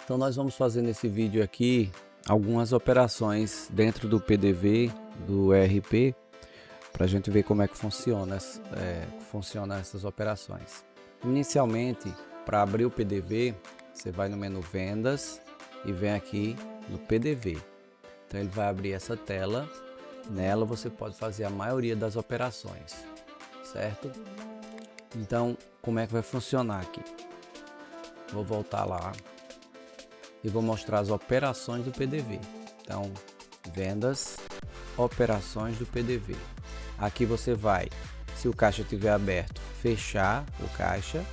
Então nós vamos fazer nesse vídeo aqui algumas operações dentro do PDV, do ERP, para a gente ver como é que funciona essas operações. Inicialmente, para abrir o PDV, você vai no menu Vendas e vem aqui no PDV. Então ele vai abrir essa tela, nela você pode fazer a maioria das operações, certo? Então, como é que vai funcionar aqui? Vou voltar lá e vou mostrar as operações do PDV. Então, vendas, operações do PDV. Aqui você vai, se o caixa estiver aberto, fechar o caixa.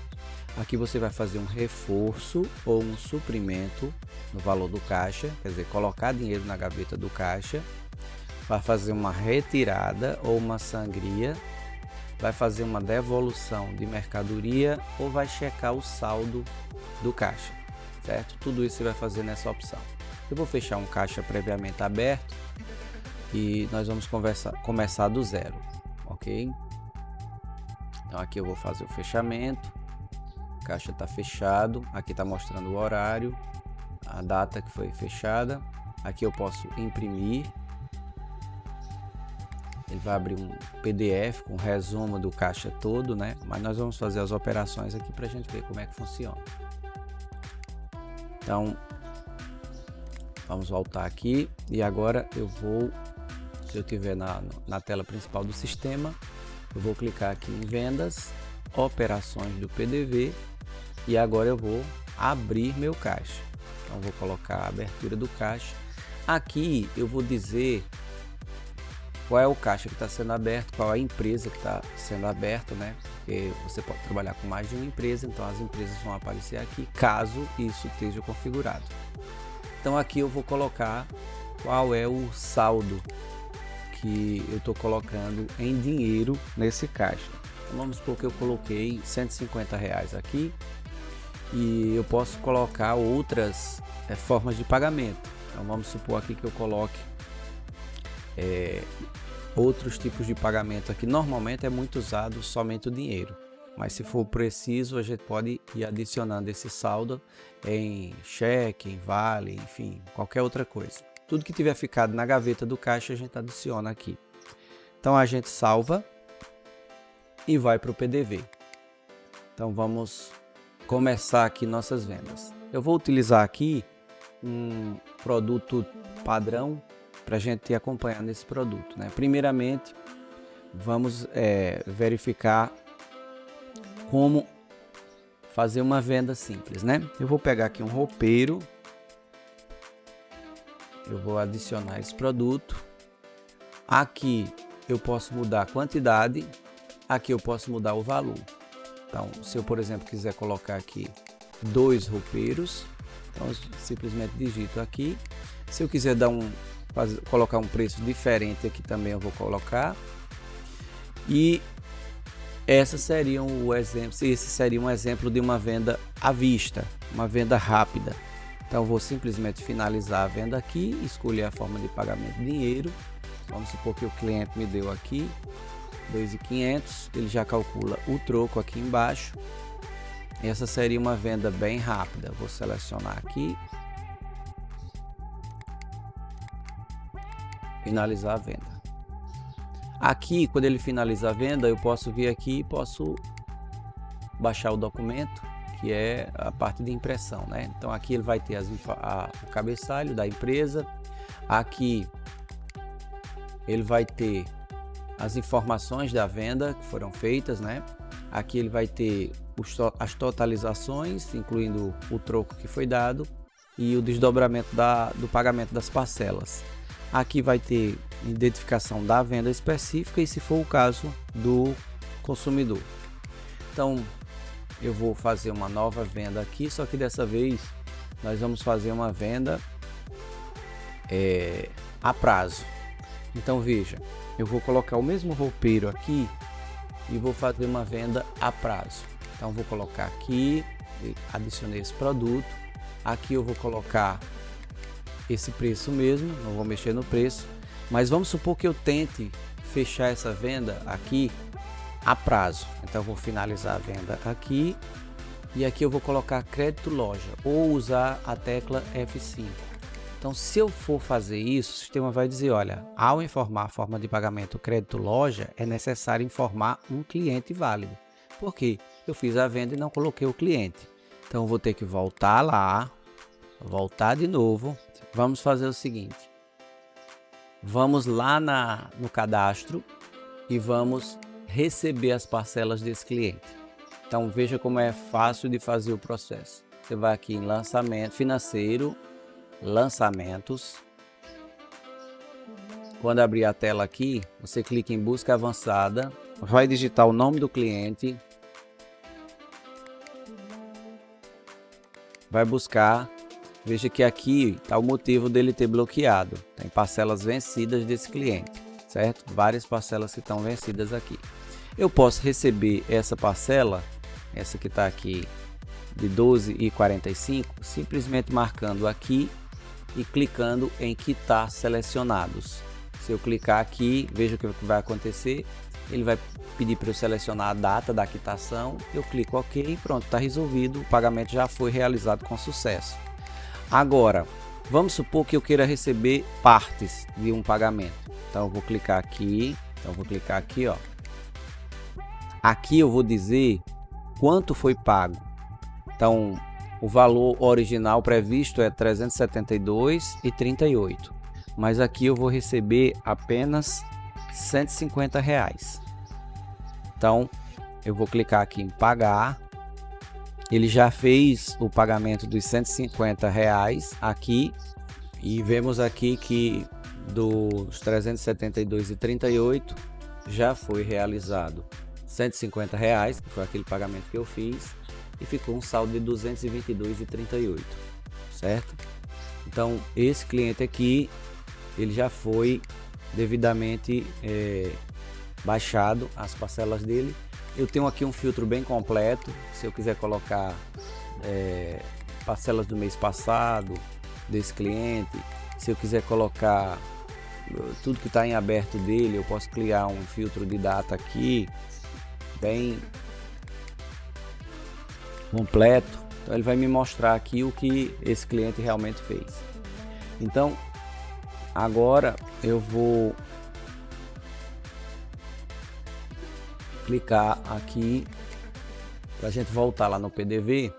Aqui você vai fazer um reforço ou um suprimento no valor do caixa, quer dizer, colocar dinheiro na gaveta do caixa. Vai fazer uma retirada ou uma sangria. Vai fazer uma devolução de mercadoria ou vai checar o saldo do caixa, certo? Tudo isso você vai fazer nessa opção. Eu vou fechar um caixa previamente aberto e nós vamos começar do zero, ok? Então aqui eu vou fazer o fechamento, o caixa está fechado, aqui está mostrando o horário, a data que foi fechada. Aqui eu posso imprimir. Ele vai abrir um PDF com resumo do caixa todo, né? Mas nós vamos fazer as operações aqui para a gente ver como é que funciona. Então, vamos voltar aqui e agora eu vou, se eu tiver na tela principal do sistema, eu vou clicar aqui em Vendas, Operações do PDV e agora eu vou abrir meu caixa. Então, vou colocar a abertura do caixa. Aqui eu vou dizer qual é o caixa que está sendo aberto, qual é a empresa que está sendo aberta, né? Porque você pode trabalhar com mais de uma empresa, então as empresas vão aparecer aqui, caso isso esteja configurado. Então aqui eu vou colocar qual é o saldo que eu estou colocando em dinheiro nesse caixa. Então, vamos supor que eu coloquei R$150 aqui e eu posso colocar outras formas de pagamento. Então vamos supor aqui que eu coloque outros tipos de pagamento aqui. Normalmente é muito usado somente o dinheiro, mas se for preciso a gente pode ir adicionando esse saldo em cheque, em vale, enfim, qualquer outra coisa. Tudo que tiver ficado na gaveta do caixa a gente adiciona aqui. Então a gente salva e vai para o PDV. Então vamos começar aqui nossas vendas. Eu vou utilizar aqui um produto padrão para a gente acompanhar nesse produto, né? Primeiramente, vamos verificar como fazer uma venda simples, né? Eu vou pegar aqui um roupeiro, eu vou adicionar esse produto. Aqui eu posso mudar a quantidade, aqui eu posso mudar o valor. Então, se eu, por exemplo, quiser colocar aqui 2 roupeiros, então eu simplesmente digito aqui. Se eu quiser colocar um preço diferente aqui também eu vou colocar. E esse seria um exemplo de uma venda à vista, uma venda rápida. Então eu vou simplesmente finalizar a venda aqui, escolher a forma de pagamento em dinheiro. Vamos supor que o cliente me deu aqui R$2.500, ele já calcula o troco aqui embaixo. Essa seria uma venda bem rápida. Vou selecionar aqui, finalizar a venda. Aqui, quando ele finalizar a venda, eu posso vir aqui e posso baixar o documento, que é a parte de impressão, né? Então aqui ele vai ter o cabeçalho da empresa. Aqui ele vai ter as informações da venda que foram feitas, né? Aqui ele vai ter as totalizações, incluindo o troco que foi dado e o desdobramento do pagamento das parcelas. Aqui vai ter identificação da venda específica e, se for o caso, do consumidor. Então, eu vou fazer uma nova venda aqui, só que dessa vez nós vamos fazer uma venda a prazo. Então, veja, eu vou colocar o mesmo roupeiro aqui e vou fazer uma venda a prazo. Então, vou colocar aqui, adicionei esse produto. Aqui eu vou colocar esse preço mesmo, não vou mexer no preço, mas vamos supor que eu tente fechar essa venda aqui a prazo. Então eu vou finalizar a venda aqui e aqui eu vou colocar crédito loja ou usar a tecla F5. Então, se eu for fazer isso, o sistema vai dizer, olha, ao informar a forma de pagamento crédito loja, é necessário informar um cliente válido. Por quê? Eu fiz a venda e não coloquei o cliente. Então, eu vou ter que voltar lá, voltar de novo. Vamos fazer o seguinte. Vamos lá no cadastro e vamos receber as parcelas desse cliente. Então, veja como é fácil de fazer o processo. Você vai aqui em lançamento financeiro, lançamentos. Quando abrir a tela aqui, você clica em busca avançada, vai digitar o nome do cliente, vai buscar, veja que aqui está o motivo dele ter bloqueado, tem parcelas vencidas desse cliente, certo? Várias parcelas que estão vencidas aqui. Eu posso receber essa parcela, essa que está aqui de 12,45, simplesmente marcando aqui e clicando em quitar selecionados. Se eu clicar aqui, veja o que vai acontecer. Ele vai pedir para eu selecionar a data da quitação. Eu clico OK e pronto, está resolvido. O pagamento já foi realizado com sucesso. Agora, vamos supor que eu queira receber partes de um pagamento. Então eu vou clicar aqui. Ó. Aqui eu vou dizer quanto foi pago. Então, o valor original previsto é R$ 372,38, mas aqui eu vou receber apenas R$ 150. Então, eu vou clicar aqui em pagar. Ele já fez o pagamento dos R$ 150 aqui e vemos aqui que dos R$ 372,38 já foi realizado R$ 150, que foi aquele pagamento que eu fiz. E ficou um saldo de R$ 222,38, certo? Então, esse cliente aqui, ele já foi devidamente baixado as parcelas dele. Eu tenho aqui um filtro bem completo, se eu quiser colocar parcelas do mês passado desse cliente, se eu quiser colocar tudo que está em aberto dele, eu posso criar um filtro de data aqui, bem completo. Então ele vai me mostrar aqui o que esse cliente realmente fez. Então agora eu vou clicar aqui para a gente voltar lá no PDV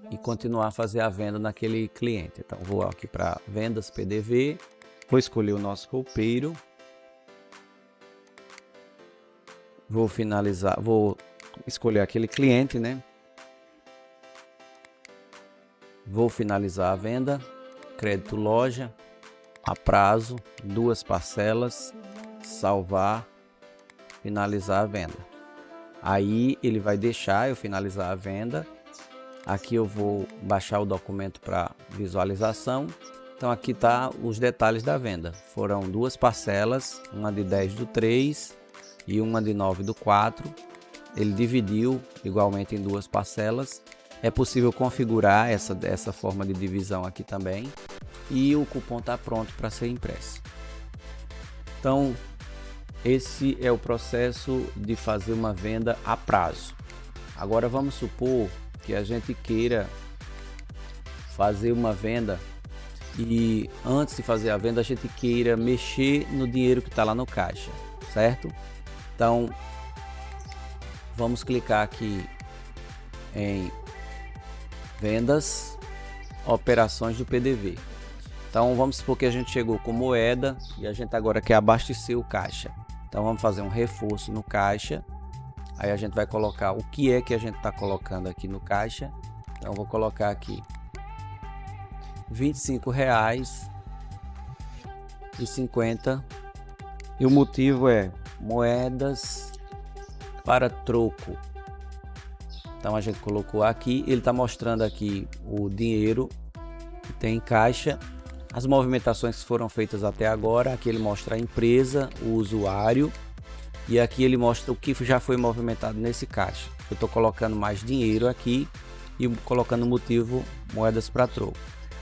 e continuar a fazer a venda naquele cliente. Então vou aqui para vendas PDV, vou escolher o nosso roupeiro, vou finalizar, vou escolher aquele cliente, né? Vou finalizar a venda, crédito loja, a prazo, 2 parcelas, salvar, finalizar a venda. Aí ele vai deixar eu finalizar a venda. Aqui eu vou baixar o documento para visualização. Então aqui tá os detalhes da venda. Foram 2 parcelas, uma de 10/3 e uma de 9/4. Ele dividiu igualmente em 2 parcelas. É possível configurar essa forma de divisão aqui também. E o cupom está pronto para ser impresso. Então, esse é o processo de fazer uma venda a prazo. Agora vamos supor que a gente queira fazer uma venda e antes de fazer a venda a gente queira mexer no dinheiro que está lá no caixa, certo? Então, vamos clicar aqui em vendas, operações do PDV. Então vamos supor que a gente chegou com moeda e a gente agora quer abastecer o caixa. Então vamos fazer um reforço no caixa. Aí a gente vai colocar o que é que a gente está colocando aqui no caixa. Então vou colocar aqui R$ 25,50 e o motivo é moedas para troco. Então a gente colocou aqui, ele está mostrando aqui o dinheiro que tem em caixa, as movimentações que foram feitas até agora. Aqui ele mostra a empresa, o usuário, e aqui ele mostra o que já foi movimentado nesse caixa. Eu estou colocando mais dinheiro aqui e colocando o motivo moedas para troco.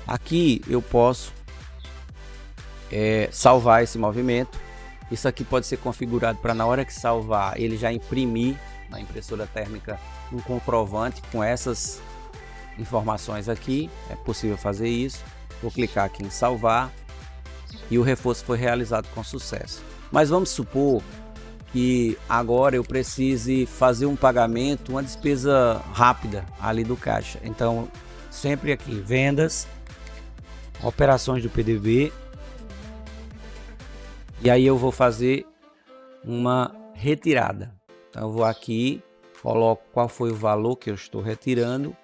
Aqui eu posso salvar esse movimento. Isso aqui pode ser configurado para na hora que salvar ele já imprimir na impressora térmica um comprovante com essas informações aqui. É possível fazer isso. Vou clicar aqui em salvar e o reforço foi realizado com sucesso. Mas vamos supor que agora eu precise fazer um pagamento, uma despesa rápida ali do caixa. Então, sempre aqui, vendas, operações do PDV, e aí eu vou fazer uma retirada. Então eu vou aqui, coloco qual foi o valor que eu estou retirando.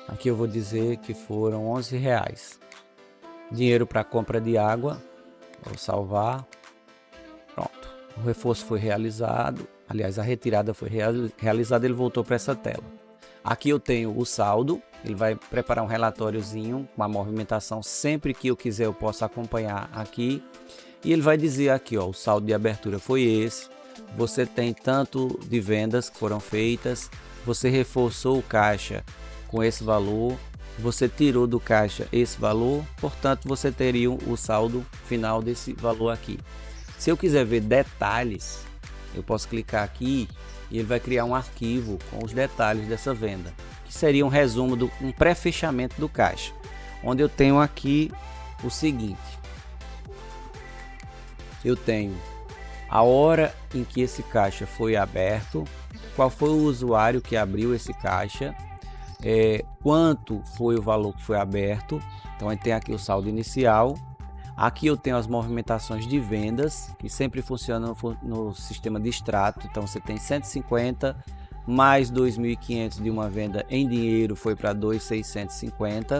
Aqui eu vou dizer que foram R$11. Dinheiro para compra de água. Vou salvar. Pronto. O reforço foi realizado. Aliás, a retirada foi realizada. Ele voltou para essa tela. Aqui eu tenho o saldo. Ele vai preparar um relatóriozinho com a movimentação. Sempre que eu quiser eu posso acompanhar aqui. E ele vai dizer aqui, ó, o saldo de abertura foi esse. Você tem tanto de vendas que foram feitas. Você reforçou o caixa com esse valor, você tirou do caixa esse valor, portanto você teria o saldo final desse valor aqui. Se eu quiser ver detalhes, eu posso clicar aqui e ele vai criar um arquivo com os detalhes dessa venda, que seria um resumo, um pré-fechamento do caixa, onde eu tenho aqui o seguinte: eu tenho a hora em que esse caixa foi aberto, qual foi o usuário que abriu esse caixa, quanto foi o valor que foi aberto. Então aí tem aqui o saldo inicial. Aqui eu tenho as movimentações de vendas, que sempre funcionam no sistema de extrato. Então você tem 150 mais 2.500 de uma venda em dinheiro, foi para 2.650.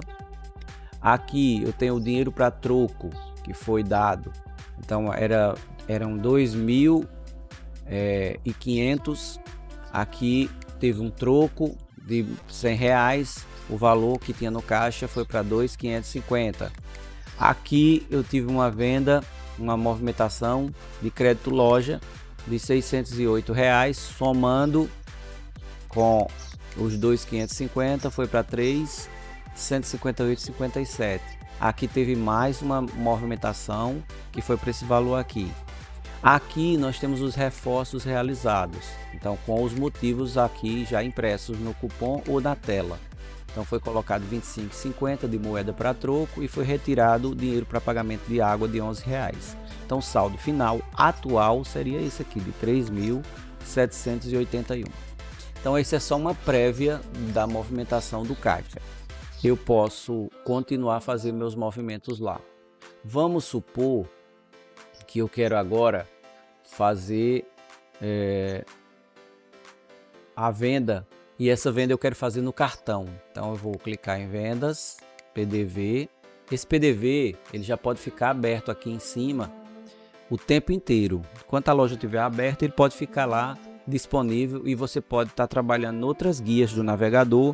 Aqui eu tenho o dinheiro para troco que foi dado. Então eram 2.500. Aqui teve um troco de R$100, o valor que tinha no caixa foi para 2.550. Aqui eu tive uma venda, uma movimentação de crédito loja de R$608, somando com os 2.550 foi para 3.158,57. Aqui teve mais uma movimentação que foi para esse valor aqui. Aqui nós temos os reforços realizados, então com os motivos aqui já impressos no cupom ou na tela. Então foi colocado 25,50 de moeda para troco e foi retirado o dinheiro para pagamento de água de R$11. Então o saldo final atual seria esse aqui de 3.781. Então esse é só uma prévia da movimentação do caixa. Eu posso continuar a fazer meus movimentos lá. Vamos supor que eu quero agora fazer a venda, e essa venda eu quero fazer no cartão. Então eu vou clicar em vendas, PDV. Esse PDV ele já pode ficar aberto aqui em cima o tempo inteiro. Enquanto a loja estiver aberta, ele pode ficar lá disponível e você pode estar trabalhando em outras guias do navegador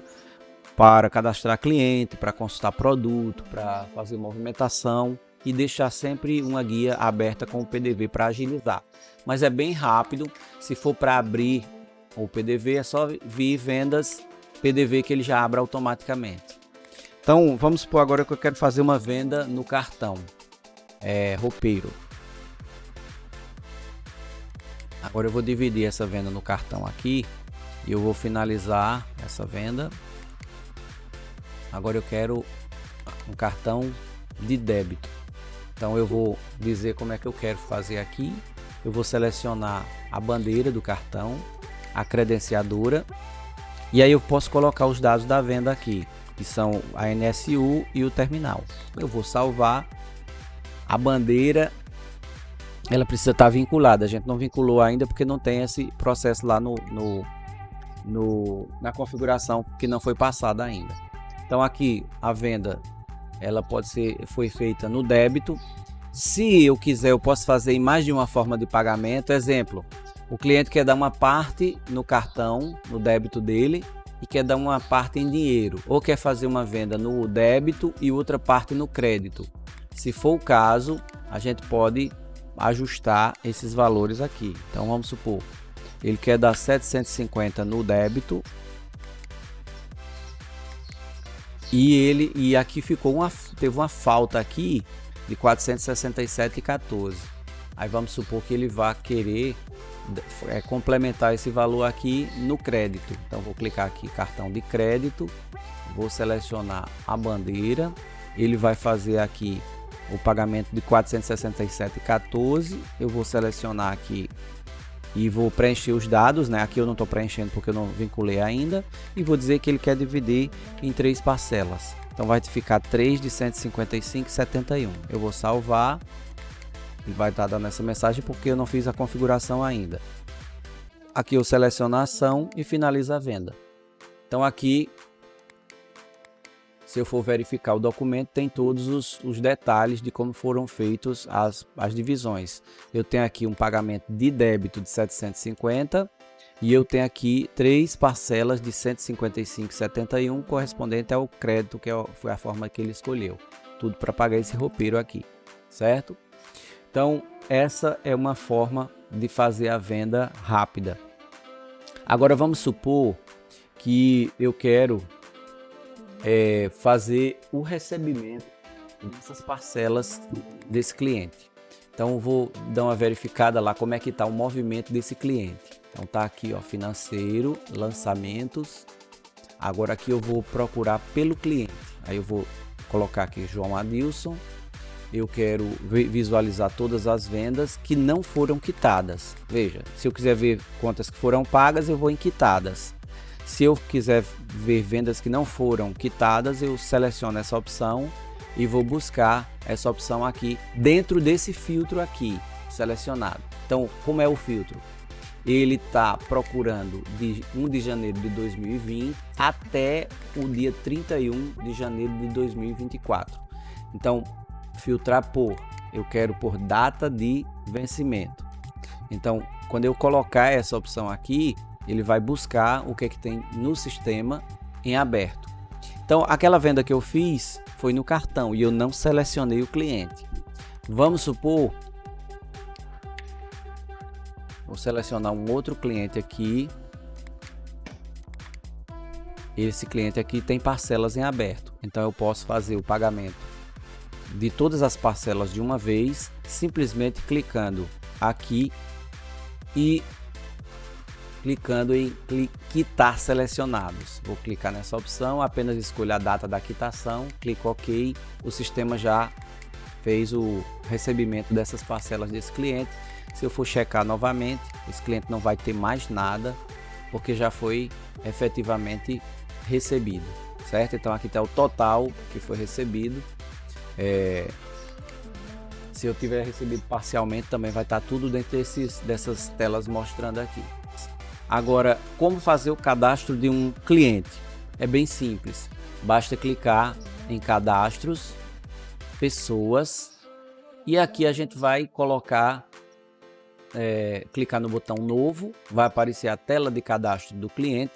para cadastrar cliente, para consultar produto, para fazer movimentação e deixar sempre uma guia aberta com o PDV para agilizar. Mas é bem rápido. Se for para abrir o PDV, é só vir vendas PDV que ele já abre automaticamente. Então vamos supor agora que eu quero fazer uma venda no cartão roupeiro. Agora eu vou dividir essa venda no cartão aqui e eu vou finalizar essa venda. Agora eu quero um cartão de débito. Então eu vou dizer como é que eu quero fazer aqui. Eu vou selecionar a bandeira do cartão, a credenciadora, e aí eu posso colocar os dados da venda aqui, que são a NSU e o terminal. Eu vou salvar. A bandeira, ela precisa estar vinculada. A gente não vinculou ainda porque não tem esse processo lá na configuração, que não foi passada ainda. Então aqui a venda foi feita no débito. Se eu quiser, eu posso fazer em mais de uma forma de pagamento. Exemplo, o cliente quer dar uma parte no cartão, no débito dele, e quer dar uma parte em dinheiro, ou quer fazer uma venda no débito e outra parte no crédito. Se for o caso, a gente pode ajustar esses valores aqui. Então vamos supor, Ele quer dar 750 no débito. E aqui teve uma falta aqui de 467,14. Aí vamos supor que ele vá querer complementar esse valor aqui no crédito. Então vou clicar aqui cartão de crédito, vou selecionar a bandeira, ele vai fazer aqui o pagamento de 467,14. Eu vou selecionar aqui e vou preencher os dados, né? Aqui eu não estou preenchendo porque eu não vinculei ainda, e vou dizer que ele quer dividir em 3 parcelas. Então vai ficar 3 de 155,71. Eu vou salvar. Ele vai estar dando essa mensagem porque eu não fiz a configuração ainda. Aqui eu seleciono a ação e finalizo a venda. Então aqui, se eu for verificar o documento, tem todos os detalhes de como foram feitos as divisões. Eu tenho aqui um pagamento de débito de 750 e eu tenho aqui 3 parcelas de 155,71 correspondente ao crédito, que foi a forma que ele escolheu. Tudo para pagar esse roupeiro aqui, certo? Então, essa é uma forma de fazer a venda rápida. Agora, vamos supor que eu quero fazer o recebimento dessas parcelas desse cliente. Então, eu vou dar uma verificada lá como é que está o movimento desse cliente. Então, tá aqui, ó, financeiro, lançamentos. Agora aqui eu vou procurar pelo cliente. Aí eu vou colocar aqui João Adilson. Eu quero visualizar todas as vendas que não foram quitadas. Veja, se eu quiser ver contas que foram pagas, eu vou em quitadas. Se eu quiser ver vendas que não foram quitadas, eu seleciono essa opção e vou buscar essa opção aqui dentro desse filtro aqui selecionado. Então, como é o filtro? Ele está procurando de 1 de janeiro de 2020 até o dia 31 de janeiro de 2024. Então, filtrar eu quero por data de vencimento. Então, quando eu colocar essa opção aqui, ele vai buscar o que é que tem no sistema em aberto. Então, aquela venda que eu fiz foi no cartão e eu não selecionei o cliente. Vamos supor, vou selecionar um outro cliente aqui. Esse cliente aqui tem parcelas em aberto, então eu posso fazer o pagamento de todas as parcelas de uma vez, simplesmente clicando aqui e clicando em quitar selecionados. Vou clicar nessa opção, apenas escolho a data da quitação, clico OK, o sistema já fez o recebimento dessas parcelas desse cliente. Se eu for checar novamente, esse cliente não vai ter mais nada, porque já foi efetivamente recebido, certo? Então aqui está o total que foi recebido. Se eu tiver recebido parcialmente, também vai estar tudo dentro dessas telas mostrando aqui. Agora, como fazer o cadastro de um cliente? É bem simples, basta clicar em cadastros, pessoas, e aqui a gente vai colocar, clicar no botão novo, vai aparecer a tela de cadastro do cliente.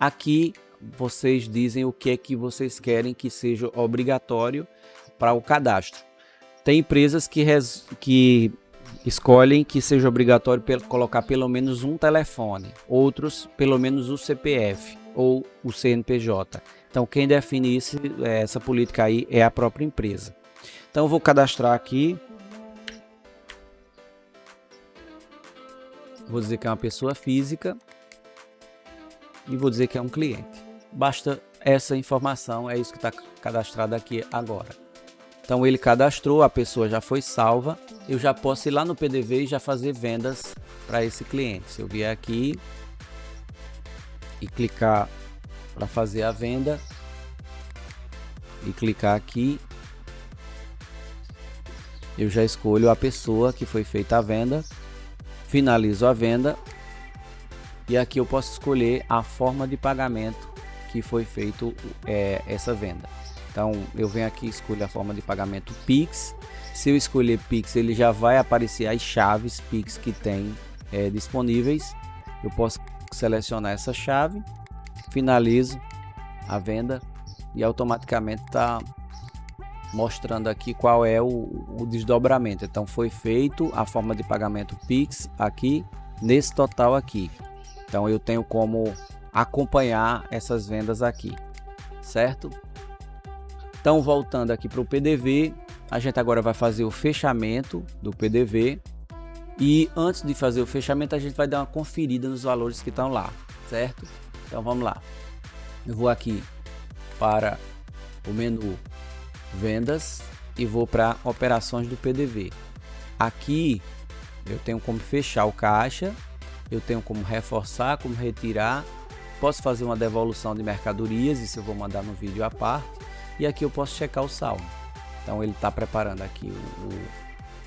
Aqui vocês dizem o que é que vocês querem que seja obrigatório para o cadastro. Tem empresas que escolhem que seja obrigatório colocar pelo menos um telefone, outros pelo menos o CPF ou o CNPJ. Então quem define essa política aí é a própria empresa. Então eu vou cadastrar aqui, vou dizer que é uma pessoa física e vou dizer que é um cliente. Basta essa informação, é isso que está cadastrado aqui agora. Então ele cadastrou, a pessoa já foi salva, eu já posso ir lá no PDV e já fazer vendas para esse cliente. Se eu vier aqui e clicar para fazer a venda e clicar aqui, eu já escolho a pessoa que foi feita a venda, finalizo a venda e aqui eu posso escolher a forma de pagamento que foi feito essa venda. Então eu venho aqui e escolho a forma de pagamento Pix. Se eu escolher Pix, ele já vai aparecer as chaves Pix que tem disponíveis. Eu posso selecionar essa chave, finalizo a venda e automaticamente está mostrando aqui qual é o desdobramento. Então foi feito a forma de pagamento Pix aqui nesse total aqui. Então eu tenho como acompanhar essas vendas aqui, certo? Então voltando aqui para o PDV, a gente agora vai fazer o fechamento do PDV. E antes de fazer o fechamento, a gente vai dar uma conferida nos valores que estão lá, certo? Então vamos lá. Eu vou aqui para o menu vendas e vou para operações do PDV. Aqui eu tenho como fechar o caixa, eu tenho como reforçar, como retirar, posso fazer uma devolução de mercadorias, isso eu vou mandar no vídeo à parte, e aqui eu posso checar o saldo. Então ele está preparando aqui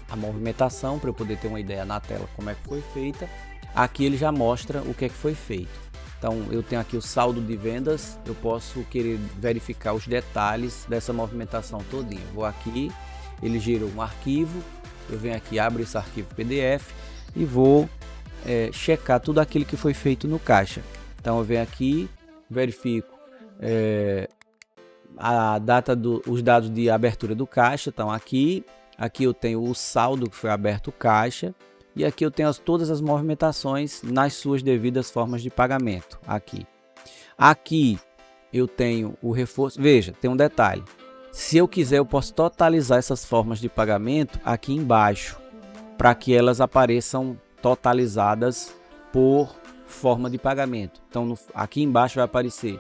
a movimentação para eu poder ter uma ideia na tela como é que foi feita. Aqui ele já mostra o que é que foi feito. Então eu tenho aqui o saldo de vendas, eu posso querer verificar os detalhes dessa movimentação todinha. Vou aqui, ele gerou um arquivo, eu venho aqui, abro esse arquivo PDF e vou checar tudo aquilo que foi feito no caixa. Então eu venho aqui, verifico a data os dados de abertura do caixa estão aqui. Aqui eu tenho o saldo que foi aberto o caixa. E aqui eu tenho todas as movimentações nas suas devidas formas de pagamento. Aqui eu tenho o reforço. Veja, tem um detalhe. Se eu quiser, eu posso totalizar essas formas de pagamento aqui embaixo, para que elas apareçam totalizadas por forma de pagamento. Então aqui embaixo vai aparecer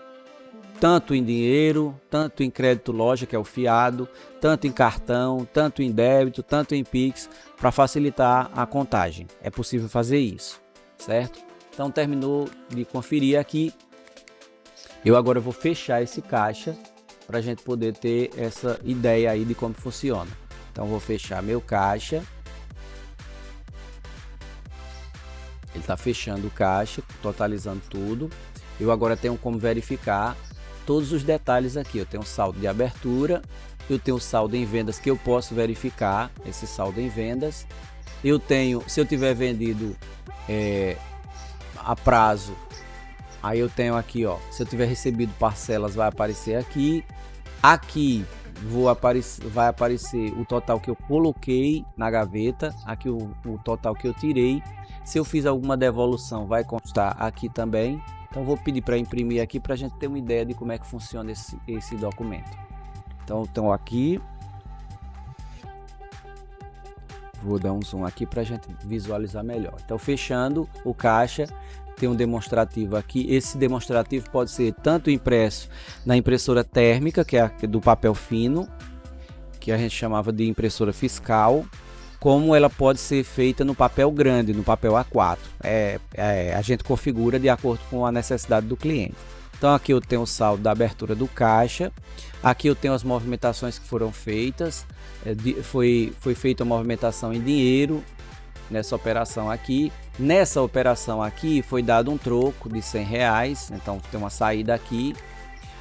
tanto em dinheiro, tanto em crédito loja, que é o fiado, tanto em cartão, tanto em débito, tanto em Pix, para facilitar a contagem. É possível fazer isso, certo? Então terminou de conferir aqui. Eu agora vou fechar esse caixa para a gente poder ter essa ideia aí de como funciona. Então vou fechar meu caixa. Ele está fechando o caixa, totalizando tudo. Eu agora tenho como verificar todos os detalhes aqui. Eu tenho saldo de abertura, eu tenho saldo em vendas que eu posso verificar esse saldo em vendas. Eu tenho, se eu tiver vendido a prazo, aí eu tenho aqui, ó, se eu tiver recebido parcelas vai aparecer aqui. Aqui vai aparecer o total que eu coloquei na gaveta, aqui o total que eu tirei. Se eu fiz alguma devolução vai constar aqui também. Então vou pedir para imprimir aqui para a gente ter uma ideia de como é que funciona esse documento. Então aqui, vou dar um zoom aqui para a gente visualizar melhor. Então fechando o caixa, tem um demonstrativo aqui. Esse demonstrativo pode ser tanto impresso na impressora térmica, que é do papel fino, que a gente chamava de impressora fiscal, como ela pode ser feita no papel grande, no papel A4. A gente configura de acordo com a necessidade do cliente. Então aqui eu tenho o saldo da abertura do caixa, aqui eu tenho as movimentações que foram feitas, foi feita a movimentação em dinheiro nessa operação aqui. Nessa operação aqui foi dado um troco de R$100, então tem uma saída aqui.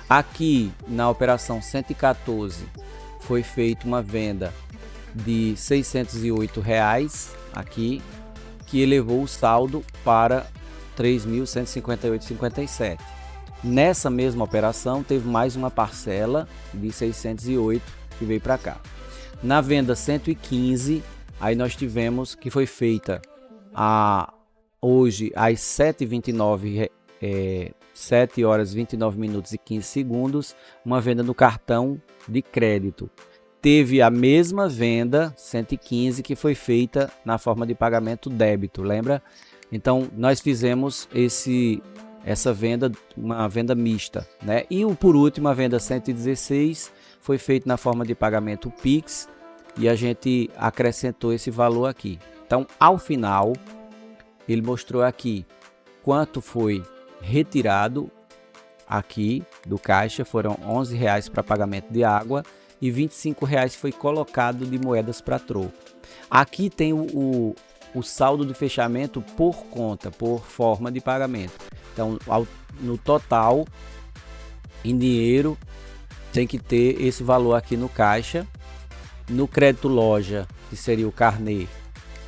Aqui na operação 114 foi feita uma venda de R$608 aqui, que elevou o saldo para R$3.158,57. Nessa mesma operação teve mais uma parcela de 608 que veio para cá. Na venda 115, aí nós tivemos que foi feita hoje às 7h29, 7 horas 29 minutos e 15 segundos, uma venda no cartão de crédito. Teve a mesma venda 115 que foi feita na forma de pagamento débito, lembra? Então nós fizemos essa venda, uma venda mista, né? E por último a venda 116 foi feita na forma de pagamento Pix e a gente acrescentou esse valor aqui. Então ao final ele mostrou aqui quanto foi retirado aqui do caixa, foram R$11 para pagamento de água e R$25 foi colocado de moedas para troco. Aqui tem o saldo de fechamento por conta, por forma de pagamento. Então, no total, em dinheiro, tem que ter esse valor aqui no caixa. No crédito loja, que seria o carnê,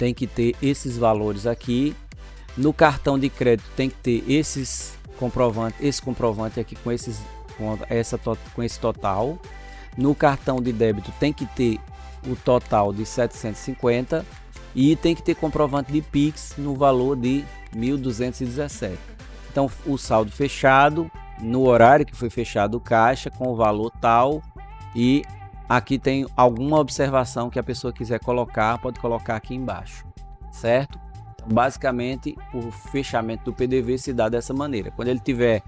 tem que ter esses valores aqui. No cartão de crédito tem que ter esse comprovante aqui com esse total. No cartão de débito tem que ter o total de 750 e tem que ter comprovante de Pix no valor de 1.217. Então o saldo fechado no horário que foi fechado o caixa com o valor tal, e aqui tem alguma observação que a pessoa quiser colocar, pode colocar aqui embaixo, certo? Então, basicamente o fechamento do PDV se dá dessa maneira. Quando ele tiver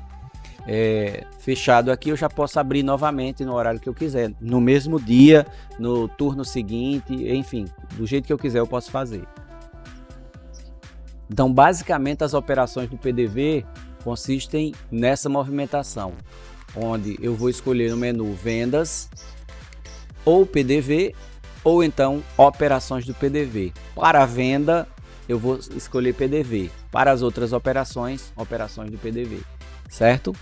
fechado aqui, eu já posso abrir novamente no horário que eu quiser, no mesmo dia, no turno seguinte, enfim, do jeito que eu quiser eu posso fazer. Então basicamente as operações do PDV consistem nessa movimentação, onde eu vou escolher no menu vendas ou PDV, ou então operações do PDV. Para a venda eu vou escolher PDV, para as outras operações, operações do PDV, certo?